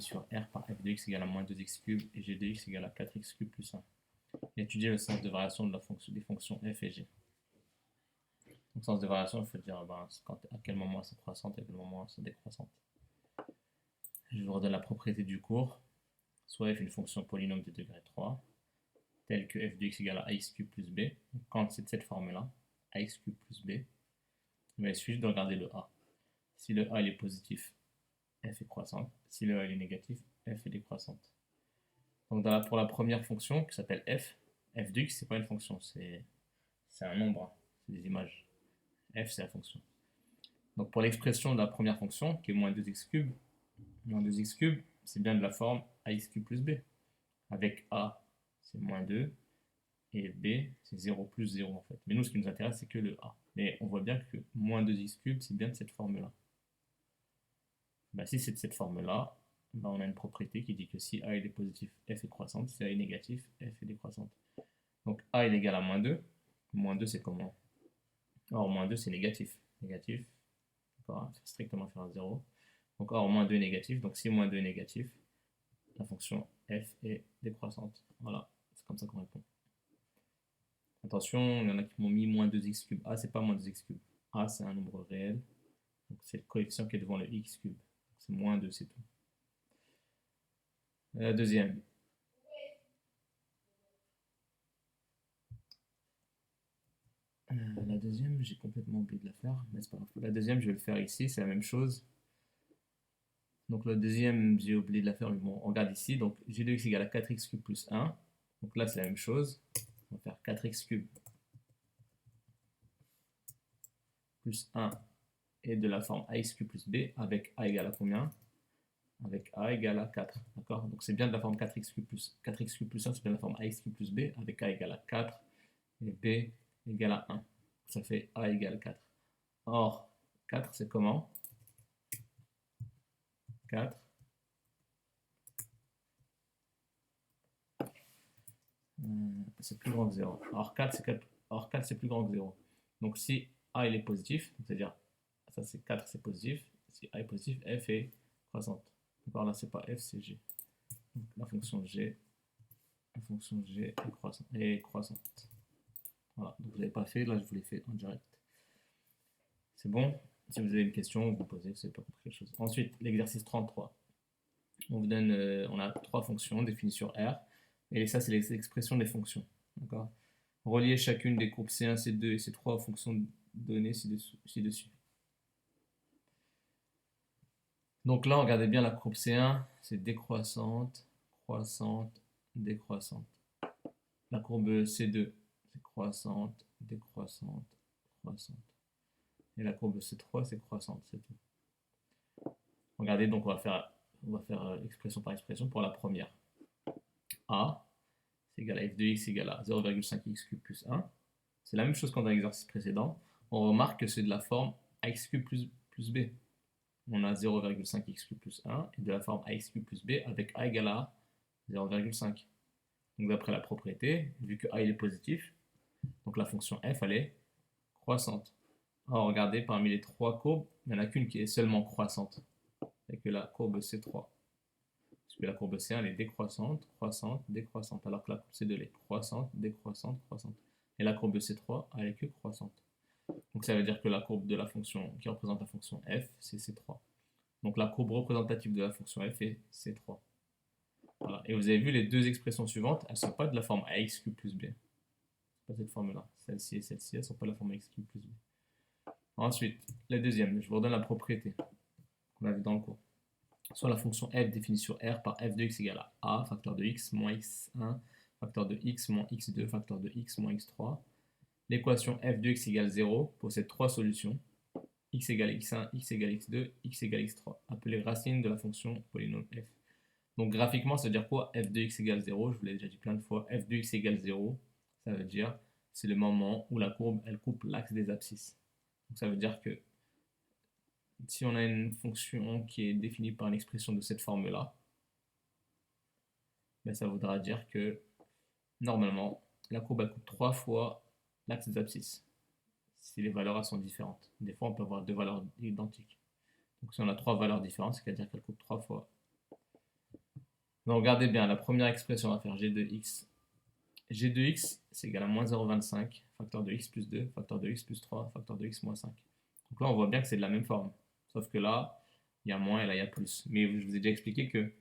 sur R par f de x égale à moins 2x cube et g de x égale à 4x cube plus 1. Et étudier le sens de variation de des fonctions f et g. Donc sens de variation, il faut dire à quel moment elles sont croissantes et à quel moment elles sont décroissantes. Je vous redonne la propriété du cours. Soit f est une fonction polynôme de degré 3, telle que f de x égale à ax cube plus b. Donc, quand c'est de cette forme-là, ax cube plus b, il suffit de regarder le a. Si le a il est positif, f est croissante. Si le a il est négatif, f est décroissante. Donc pour la première fonction qui s'appelle f de x, c'est pas une fonction, c'est un nombre, hein. C'est des images. F c'est la fonction. Donc pour l'expression de la première fonction, qui est moins 2x cube, c'est bien de la forme ax cube plus b. Avec a, c'est moins 2, et b, c'est 0 plus 0 en fait. Mais nous, ce qui nous intéresse, c'est que le a. Mais on voit bien que moins 2x cube, c'est bien de cette forme-là. Si c'est de cette forme-là, on a une propriété qui dit que si a est positif, f est croissante. Si a est négatif, f est décroissante. Donc a est égal à moins 2. Moins 2, c'est comment? Or, moins 2, c'est négatif. Négatif, c'est strictement inférieur à 0. Donc, or, moins 2 est négatif. Donc, si moins 2 est négatif, la fonction f est décroissante. Voilà, c'est comme ça qu'on répond. Attention, il y en a qui m'ont mis moins 2x cube. A, c'est pas moins 2x cube. A, c'est un nombre réel. Donc, c'est le coefficient qui est devant le x cube. C'est moins 2, c'est tout. La deuxième. La deuxième, j'ai complètement oublié de la faire, mais c'est pas grave. La deuxième, je vais le faire ici, c'est la même chose. Donc la deuxième, j'ai oublié de la faire, mais bon, on regarde ici. Donc g de x égale à 4x cube plus 1. Donc là, c'est la même chose. On va faire 4x cube plus 1 et de la forme ax cube plus b avec a égale à combien? Avec a égale à 4. D'accord? Donc c'est bien de la forme 4x cube plus 1, c'est bien de la forme ax cube plus b avec a égale à 4 et b égale à 1. Ça fait a égale 4. Or, 4, c'est comment? 4. C'est plus grand que 0. Or 4, c'est plus grand que 0. Donc si a il est positif, c'est-à-dire ça c'est 4 c'est positif, si a est positif, f est croissante. Donc là c'est pas f, c'est g. Donc la fonction g est croissante. Voilà, donc vous n'avez pas fait, là je vous l'ai fait en direct. C'est bon? Si vous avez une question, vous posez, c'est pas quelque chose. Ensuite, l'exercice 33. On vous donne, on a 3 fonctions définies sur R, et ça c'est les expressions des fonctions. D'accord? Relier chacune des courbes C1, C2 et C3 aux fonctions données ci-dessus. Donc là, regardez bien la courbe C1, c'est décroissante, croissante, décroissante. La courbe C2, c'est croissante, décroissante, croissante. Et la courbe C3, c'est croissante, c'est tout. Regardez, donc on va faire expression par expression pour la première. A, c'est égal à f de x égale à 0,5x cube plus 1. C'est la même chose qu'en dans l'exercice précédent. On remarque que c'est de la forme ax cube plus b. On a 0,5x cube plus 1 et de la forme ax cube plus b avec a égale à 0,5. Donc d'après la propriété, vu que a il est positif, donc la fonction f elle est croissante. Alors regardez, parmi les 3 courbes, il n'y en a qu'une qui est seulement croissante, et que la courbe C3. Parce que la courbe C1 elle est décroissante, croissante, décroissante, alors que la courbe C2 elle est croissante, décroissante, croissante. Et la courbe C3 elle est que croissante. Donc ça veut dire que la courbe de la fonction qui représente la fonction f, c'est C3. Donc la courbe représentative de la fonction f est C3. Voilà. Et vous avez vu les deux expressions suivantes, elles ne sont pas de la forme ax cube plus b. Pas cette forme-là. Celle-ci et celle-ci, elles ne sont pas de la forme ax cube plus b. Ensuite, la deuxième, je vous redonne la propriété qu'on a vu dans le cours. Soit la fonction f définie sur R par f de x égale à facteur de x moins x1, facteur de x moins x2, facteur de x moins x3. L'équation f de x égale 0 possède 3 solutions. X égale x1, x égale x2, x égale x3, appelées racines de la fonction polynôme f. Donc graphiquement, ça veut dire quoi? F de x égale 0, je vous l'ai déjà dit plein de fois. F de x égale 0, ça veut dire c'est le moment où la courbe elle coupe l'axe des abscisses. Donc ça veut dire que si on a une fonction qui est définie par une expression de cette forme-là, ça voudra dire que normalement la courbe elle coupe 3 fois l'axe des abscisses si les valeurs sont différentes. Des fois on peut avoir 2 valeurs identiques. Donc si on a 3 valeurs différentes, c'est-à-dire qu'elle coupe 3 fois Donc regardez bien, la première expression, on va faire g de x. G de x, c'est égal à moins 0,25, facteur de x plus 2, facteur de x plus 3, facteur de x moins 5. Donc là, on voit bien que c'est de la même forme. Sauf que là, il y a moins et là, il y a plus. Mais je vous ai déjà expliqué que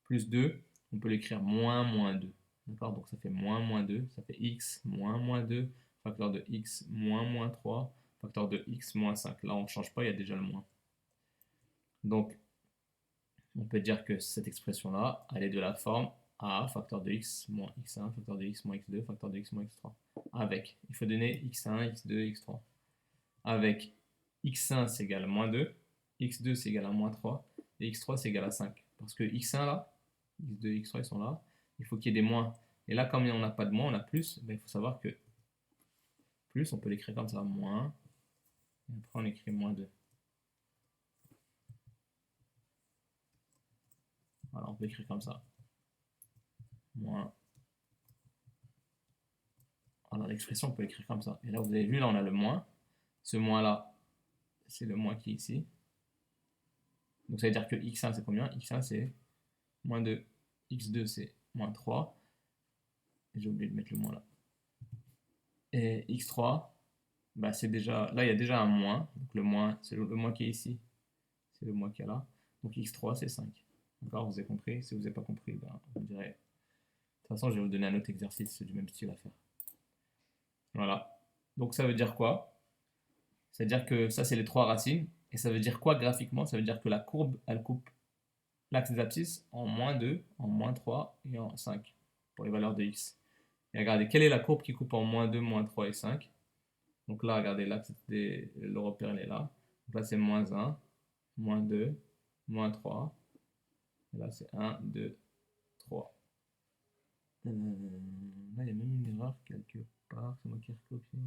plus 2, on peut l'écrire moins 2. D'accord? Donc ça fait moins 2, ça fait x moins 2, facteur de x moins 3, facteur de x moins 5. Là, on ne change pas, il y a déjà le moins. Donc, on peut dire que cette expression-là, elle est de la forme a facteur de x moins x1, facteur de x moins x2, facteur de x moins x3. Avec, il faut donner x1, x2, x3. Avec x1 c'est égal à moins 2, x2 c'est égal à moins 3, et x3 c'est égal à 5. Parce que x1 là, x2, x3 ils sont là, il faut qu'il y ait des moins. Et là, comme on n'a pas de moins, on a plus, ben, il faut savoir que plus, on peut l'écrire comme ça, moins, et après on écrit moins 2. Voilà, on peut écrire comme ça. Moins. Alors l'expression, on peut l'écrire comme ça. Et là, vous avez vu, là, on a le moins. Ce moins-là, c'est le moins qui est ici. Donc ça veut dire que x1, c'est combien? X1, c'est moins 2. X2, c'est moins 3. J'ai oublié de mettre le moins là. Et x3, bah c'est déjà, là, il y a déjà un moins. Donc le moins, c'est le moins qui est ici. C'est le moins qui est là. Donc x3, c'est 5. D'accord? Vous avez compris? Si vous n'avez pas compris, ben, vous me direz. De toute façon, je vais vous donner un autre exercice du même style à faire. Voilà. Donc ça veut dire quoi? Ça veut dire que ça, c'est les trois racines. Et ça veut dire quoi graphiquement? Ça veut dire que la courbe, elle coupe l'axe des abscisses en moins 2, en moins 3 et en 5 pour les valeurs de x. Et regardez, quelle est la courbe qui coupe en moins 2, moins 3 et 5? Donc là, regardez, l'axe le repère, il est là. Donc là, c'est moins 1, moins 2, moins 3. Et là, c'est 1, 2, 3. Là, il y a même une erreur quelque part. C'est moi qui ai recopié.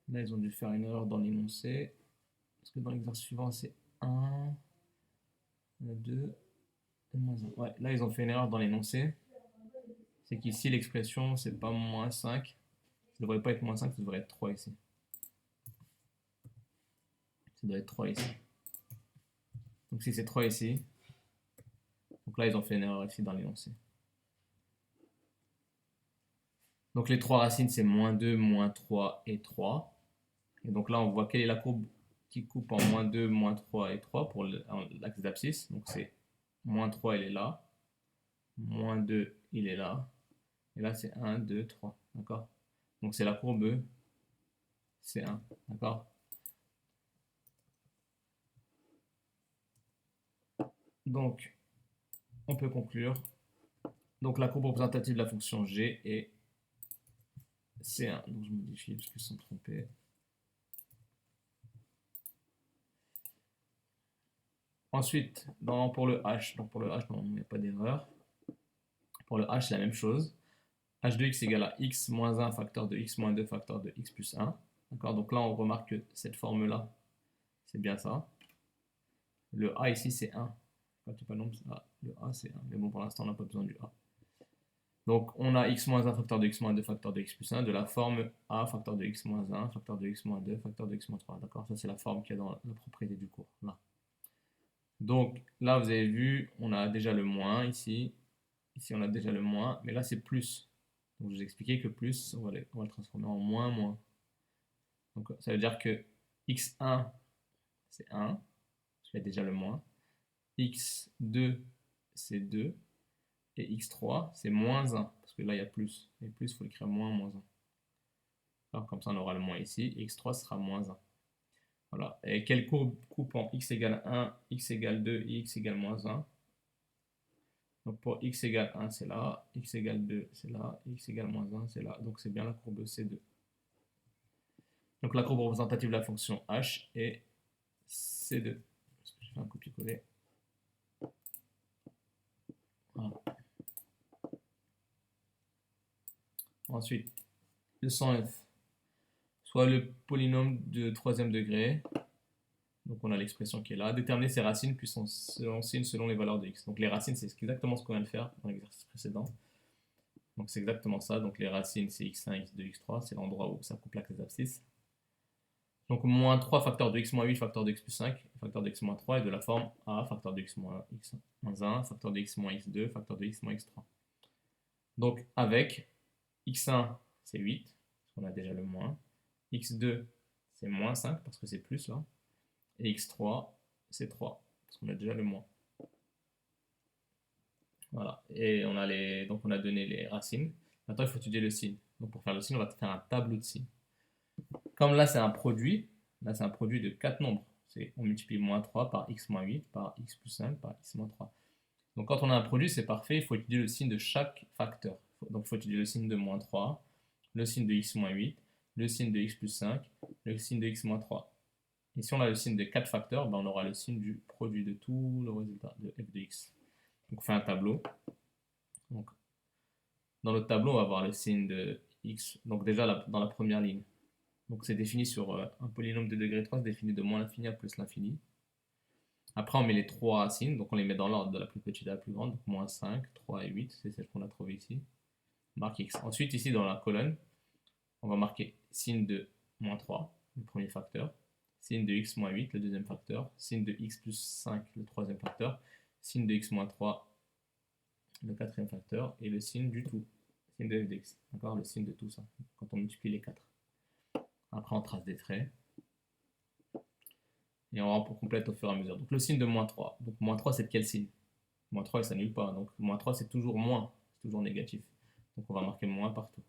Là, ils ont dû faire une erreur dans l'énoncé. Parce que dans l'exercice suivant, c'est 1, 2, et moins 1. Ouais, là, ils ont fait une erreur dans l'énoncé. C'est qu'ici, l'expression, c'est pas moins 5. Ça devrait pas être moins 5, ça devrait être 3 ici. Ça doit être 3 ici. Donc si c'est 3 ici, donc là, ils ont fait une erreur ici dans l'énoncé. Donc les trois racines, c'est moins 2, moins 3 et 3. Et donc là, on voit quelle est la courbe qui coupe en moins 2, moins 3 et 3 pour l'axe d'abscisse. Donc c'est moins 3, il est là. Moins 2, il est là. Et là, c'est 1, 2, 3. D'accord? Donc c'est la courbe C1. D'accord? Donc, on peut conclure. Donc la courbe représentative de la fonction g est C1. Donc je modifie parce qu'ils se sont trompés. Ensuite, pour le h, donc pour le h, il n'y a pas d'erreur. Pour le h, c'est la même chose. h de x égale à x moins 1 facteur de x moins 2 facteur de x plus 1. D'accord? Donc là, on remarque que cette forme-là, c'est bien ça. Le a ici, c'est 1. Quand tu pas nombre, le a, c'est 1. Mais bon, pour l'instant, on n'a pas besoin du a. Donc, on a x moins 1 facteur de x moins 2 facteur de x plus 1 de la forme a facteur de x moins 1 facteur de x moins 2 facteur de x moins 3. D'accord? Ça, c'est la forme qu'il y a dans la propriété du cours. Là. Donc, là, vous avez vu, on a déjà le moins ici. Ici, on a déjà le moins. Mais là, c'est plus. Donc, je vous ai expliqué que plus, on va le transformer en moins. Donc, ça veut dire que x1, c'est 1. Parce qu'il y a déjà le moins. x2, c'est 2. Et x3, c'est moins 1. Parce que là, il y a plus. Et plus, il faut écrire moins 1. Alors, comme ça, on aura le moins ici. Et x3 sera moins 1. Voilà. Et quelle courbe coupe en x égale 1, x égale 2 et x égale moins 1? Donc pour x égale 1, c'est là, x égale 2, c'est là, x égale moins 1, c'est là. Donc c'est bien la courbe C2. Donc la courbe représentative de la fonction h est C2. Je fais un copier-coller. Voilà. Ensuite, le 100f, soit le polynôme de troisième degré, Donc on a l'expression qui est là. Déterminer ses racines puis son signe selon les valeurs de x. Donc les racines, c'est exactement ce qu'on vient de faire dans l'exercice précédent. Donc c'est exactement ça. Donc les racines, c'est x1, x2, x3. C'est l'endroit où ça coupe les abscisses. Donc moins 3 facteur de x moins 8 facteur de x plus 5 facteur de x moins 3 est de la forme a facteur de x moins 1 facteur de x moins x2 facteur de x moins x3. Donc avec x1 c'est 8 parce qu'on a déjà le moins, x2 c'est moins 5 parce que c'est plus là, et x3 c'est 3 parce qu'on a déjà le moins. Voilà, et donc on a donné les racines. Maintenant il faut étudier le signe. Donc pour faire le signe on va faire un tableau de signes. Comme là c'est un produit de 4 nombres. On multiplie moins 3 par x moins 8 par x plus 5 par x moins 3. Donc quand on a un produit, c'est parfait, il faut étudier le signe de chaque facteur. Donc il faut étudier le signe de moins 3, le signe de x moins 8, le signe de x plus 5, le signe de x moins 3. Et si on a le signe de 4 facteurs, ben on aura le signe du produit de tout le résultat de f de x. Donc on fait un tableau. Donc, dans le tableau, on va avoir le signe de x. Donc déjà dans la première ligne. Donc c'est défini sur un polynôme de degré 3, c'est défini de moins l'infini à plus l'infini. Après, on met les trois racines, donc on les met dans l'ordre de la plus petite à la plus grande, donc moins 5, 3 et 8, c'est celle qu'on a trouvée ici. On marque x. Ensuite, ici dans la colonne, on va marquer signe de moins 3, le premier facteur, signe de x moins 8, le deuxième facteur, signe de x plus 5, le troisième facteur, signe de x moins 3, le quatrième facteur, et le signe du tout, signe de f de x, d'accord, le signe de tout ça, quand on multiplie les 4. Après, on trace des traits. Et on complète au fur et à mesure. Donc le signe de moins 3. Donc moins 3, c'est de quel signe? Moins 3, il ne s'annule pas. Donc moins 3, c'est toujours moins. C'est toujours négatif. Donc on va marquer moins partout.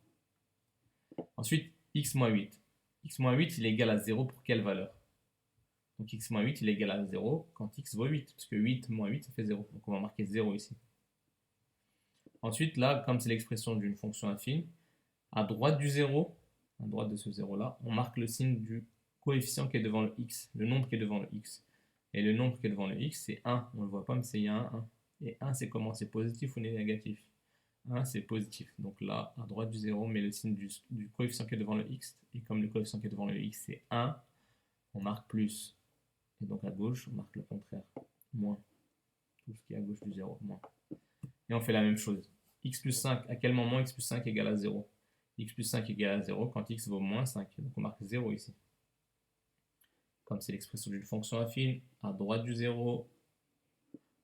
Ensuite, x moins 8. X moins 8, il est égal à 0 pour quelle valeur? Donc x moins 8, il est égal à 0 quand x vaut 8. Parce que 8 moins 8, ça fait 0. Donc on va marquer 0 ici. Ensuite, là, comme c'est l'expression d'une fonction affine, à droite du 0, à droite de ce 0-là, on marque le signe du coefficient qui est devant le x, le nombre qui est devant le x. Et le nombre qui est devant le x, c'est 1. On ne le voit pas, mais il y a un 1. Et 1, c'est comment? C'est positif ou négatif? 1, c'est positif. Donc là, à droite du 0, on met le signe du coefficient qui est devant le x. Et comme le coefficient qui est devant le x, c'est 1, on marque plus. Et donc à gauche, on marque le contraire, moins. Tout ce qui est à gauche du 0, moins. Et on fait la même chose. X plus 5, à quel moment x plus 5 égale à 0? X plus 5 égale à 0 quand x vaut moins 5. Donc on marque 0 ici. Comme c'est l'expression d'une fonction affine, à droite du 0,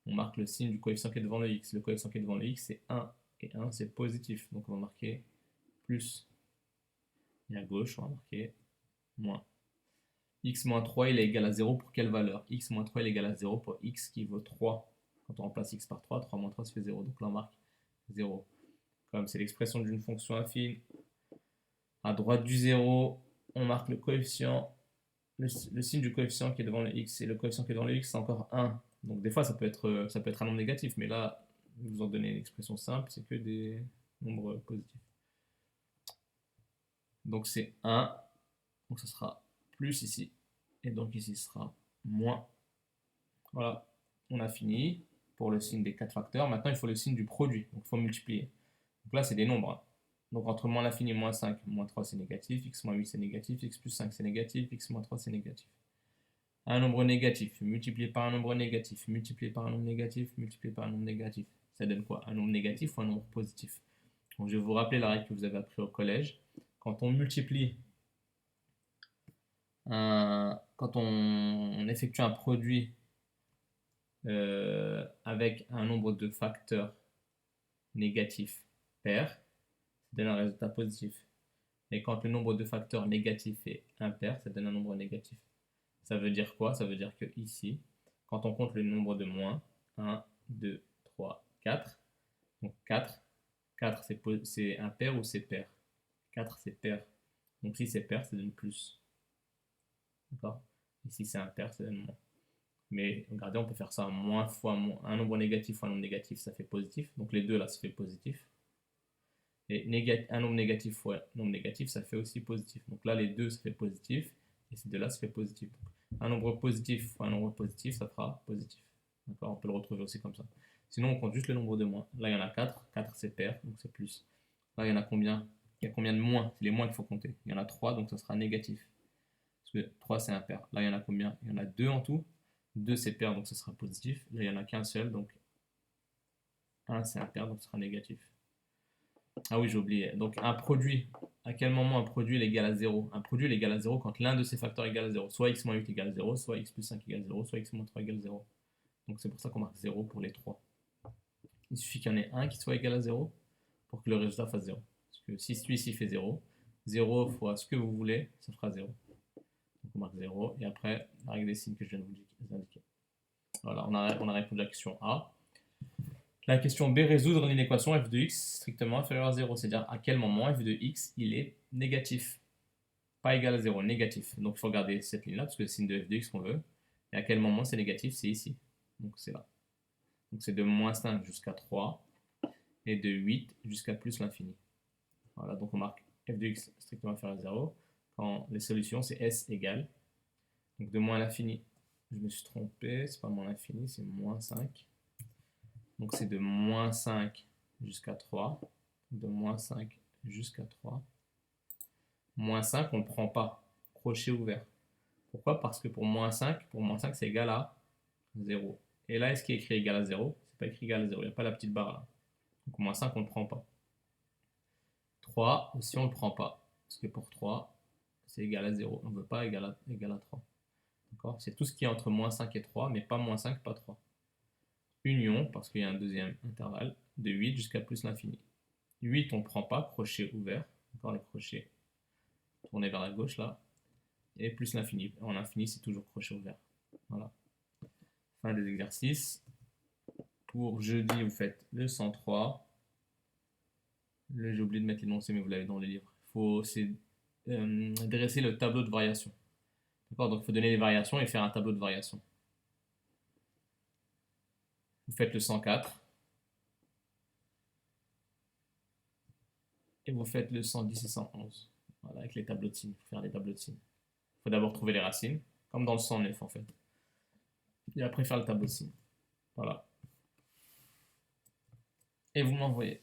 on marque le signe du coefficient qui est devant le x. Le coefficient qui est devant le x, c'est 1. Et 1, c'est positif. Donc on va marquer plus. Et à gauche, on va marquer moins. X moins 3, il est égal à 0 pour quelle valeur? X moins 3, il est égal à 0 pour x qui vaut 3. Quand on remplace x par 3, 3 moins 3, ça fait 0. Donc là, on marque 0. Comme c'est l'expression d'une fonction affine, à droite du 0, on marque le coefficient, le signe du coefficient qui est devant le x. Et le coefficient qui est devant le x, c'est encore 1. Donc des fois, ça peut être un nombre négatif. Mais là, je vous en donner une expression simple, c'est que des nombres positifs. Donc c'est 1. Donc ça sera plus ici. Et donc ici, ce sera moins. Voilà, on a fini pour le signe des 4 facteurs. Maintenant, il faut le signe du produit. Donc il faut multiplier. Donc là, c'est des nombres. Donc entre moins l'infini et moins 5, moins 3 c'est négatif, x moins 8 c'est négatif, x plus 5 c'est négatif, x moins 3 c'est négatif. Un nombre négatif multiplié par un nombre négatif, multiplié par un nombre négatif, multiplié par un nombre négatif. Ça donne quoi? Un nombre négatif ou un nombre positif? Donc je vais vous rappeler la règle que vous avez appris au collège. Quand on multiplie, quand on effectue un produit avec un nombre de facteurs négatifs pair, ça donne un résultat positif. Et quand le nombre de facteurs négatifs est impair, ça donne un nombre négatif. Ça veut dire quoi? Ça veut dire que ici, quand on compte le nombre de moins, 1, 2, 3, 4, donc 4 c'est impair ou c'est pair? 4 c'est pair. Donc si c'est pair, ça donne plus. D'accord? Ici c'est impair, ça donne moins. Mais regardez, on peut faire ça moins fois moins. Un nombre négatif fois un nombre négatif, ça fait positif. Donc les deux là, ça fait positif. Et un nombre négatif fois un nombre négatif, ça fait aussi positif. Donc là, les deux, ça fait positif. Et ces deux-là, ça fait positif. Donc, un nombre positif fois un nombre positif, ça fera positif. D'accord? On peut le retrouver aussi comme ça. Sinon, on compte juste le nombre de moins. Là, il y en a 4. 4, c'est pair, donc c'est plus. Là, il y en a combien? Il y a combien de moins? C'est les moins qu'il faut compter. Il y en a 3, donc ça sera négatif. Parce que 3 c'est impair. Là, il y en a combien? Il y en a 2 en tout. 2 c'est pair, donc ce sera positif. Là, il n'y en a qu'un seul, donc 1 c'est impair, donc ce sera négatif. Ah oui, j'ai oublié. Donc un produit, à quel moment un produit est égal à 0? Un produit est égal à 0 quand l'un de ses facteurs est égal à 0. Soit x moins 8 égale 0, soit x plus 5 égale 0, soit x moins 3 égale 0. Donc c'est pour ça qu'on marque 0 pour les 3. Il suffit qu'il y en ait un qui soit égal à 0 pour que le résultat fasse 0. Parce que si celui-ci fait 0, 0 fois ce que vous voulez, ça fera 0. Donc on marque 0, et après, la règle des signes que je viens de vous indiquer. Voilà, on a répondu à la question A. La question B, résoudre une équation f de x strictement inférieure à 0, c'est-à-dire à quel moment f de x il est négatif. Pas égal à 0, négatif. Donc il faut regarder cette ligne-là, parce que c'est le signe de f de x qu'on veut. Et à quel moment c'est négatif? C'est ici. Donc c'est là. Donc c'est de moins 5 jusqu'à 3, et de 8 jusqu'à plus l'infini. Voilà, donc on marque f de x strictement inférieur à 0. Quand les solutions, c'est s égale. Donc de moins l'infini, je me suis trompé, c'est pas moins l'infini, c'est moins 5. Donc c'est de moins 5 jusqu'à 3. De moins 5 jusqu'à 3. Moins 5, on ne prend pas. Crochet ouvert. Pourquoi? Parce que pour moins 5 c'est égal à 0. Et là, est-ce qu'il est écrit égal à 0? C'est pas écrit égal à 0, il n'y a pas la petite barre là. Donc moins 5, on ne prend pas. 3 aussi, on ne le prend pas. Parce que pour 3, c'est égal à 0. On ne veut pas égal à 3. D'accord? C'est tout ce qui est entre moins 5 et 3, mais pas moins 5, pas 3. Union, parce qu'il y a un deuxième intervalle, de 8 jusqu'à plus l'infini. 8, on ne prend pas, crochet ouvert. Encore les crochets tournés vers la gauche là. Et plus l'infini. En infini, c'est toujours crochet ouvert. Voilà. Fin des exercices. Pour jeudi, vous faites le 103. J'ai oublié de mettre l'énoncé, mais vous l'avez dans les livres. Il faut dresser le tableau de variation. D'accord? Donc il faut donner les variations et faire un tableau de variation. Vous faites le 104. Et vous faites le 110 et 111. Voilà, avec les tableaux de signes. Il faut faire les tableaux de signes. Il faut d'abord trouver les racines, comme dans le 109 en fait. Et après faire le tableau de signes. Voilà. Et vous m'envoyez.